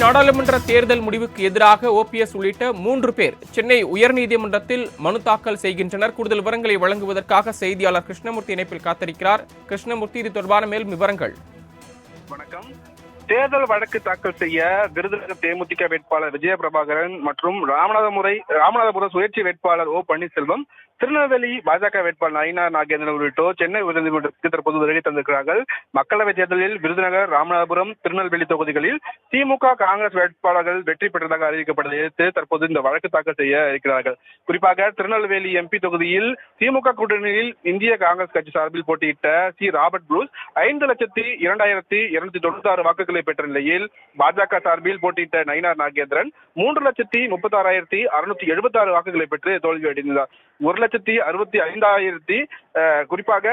நாடாளுமன்ற தேர்தல் முடிவுக்கு எதிராக ஓபிஎஸ் உள்ளிட்ட 3 பேர் சென்னை உயர்நீதிமன்றத்தில் மனு தாக்கல் செய்கின்றனர். கூடுதல் விவரங்களை வழங்குவதற்காக செய்தியாளர் கிருஷ்ணமூர்த்தி இணைப்பில் காத்திருக்கிறார். கிருஷ்ணமூர்த்தி, இது தொடர்பான மேல் விவரங்கள். வணக்கம். தேர்தல் வழக்கு தாக்கல் செய்ய விருதுநகர் தேமுதிக வேட்பாளர் விஜயபிரபாகரன் மற்றும் ராமநாதபுரம் சுயேட்சை வேட்பாளர் ஓ பன்னீர்செல்வம், திருநெல்வேலி பாஜக வேட்பாளர் நயினார் நாகேந்திரன் உள்ளிட்டோர் சென்னை உயர்நீதிமன்றத்துக்கு தற்போது வருகை தந்திருக்கிறார்கள். மக்களவைத் தேர்தலில் விருதுநகர், ராமநாதபுரம், திருநெல்வேலி தொகுதிகளில் திமுக, காங்கிரஸ் வேட்பாளர்கள் வெற்றி பெற்றதாக அறிவிக்கப்பட்டதை எதிர்த்து தற்போது இந்த வழக்கு தாக்கல் செய்ய இருக்கிறார்கள். குறிப்பாக திருநெல்வேலி எம்பி தொகுதியில் திமுக கூட்டணியில் இந்திய காங்கிரஸ் கட்சி சார்பில் போட்டியிட்ட சி. ராபர்ட் புரூஸ் 5,02,296 வாக்குகளை பெற்ற நிலையில், பாஜக சார்பில் போட்டியிட்ட நயினார் நாகேந்திரன் 3,36,676 வாக்குகளை பெற்று தோல்வி அடைந்தார். 1,65,000 குறிப்பாக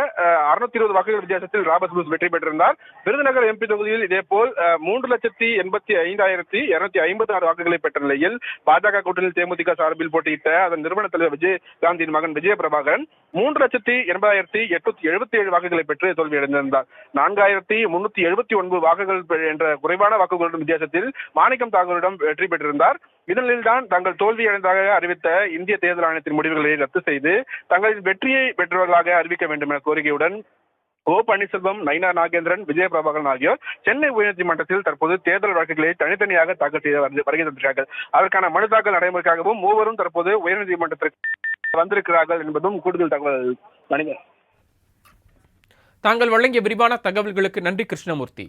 620 வாக்குகள் வித்தியாசத்தில் ராபர்ட் புரூஸ் வெற்றி பெற்றிருந்தார். விருதுநகர் எம்பி தொகுதியில் இதேபோல் 3,85,256 வாக்குகளை பெற்ற நிலையில், பாஜக கூட்டணியில் தேமுதிக சார்பில் போட்டியிட்ட அதன் நிறுவன தலைவர் விஜயகாந்தின் மகன் விஜயபிரபாகரன் 3,80,877 வாக்குகளை பெற்று தோல்வியடைந்திருந்தார். 4,379 வாக்குகள் என்ற குறைவான வாக்குகளுடன் வித்தியாசத்தில் மாணிக்கம் தாகூரிடம் வெற்றி பெற்றிருந்தார். இதனில்தான் தாங்கள் தோல்வியடைந்ததாக அறிவித்த இந்திய தேர்தல் ஆணையத்தின் முடிவுகளை ரத்து செய்து தங்களின் வெற்றியை பெற்றவர்களாக அறிவிக்க வேண்டும் என கோரிக்கையுடன் ஓ பன்னீர்செல்வம், நயினார் நாகேந்திரன், விஜயபிரபாகரன் ஆகியோர் சென்னை உயர்நீதிமன்றத்தில் தற்போது தேர்தல் வழக்குகளை தனித்தனியாக தாக்கல் செய்து வருகை தந்திருக்கிறார்கள். அதற்கான மனு தாக்கல் நடைமுறைக்காகவும் மூவரும் தற்போது உயர்நீதிமன்றத்திற்கு வந்திருக்கிறார்கள் என்பதும் கூடுதல் தகவல். தாங்கள் வழங்கிய விரிவான தகவல்களுக்கு நன்றி கிருஷ்ணமூர்த்தி.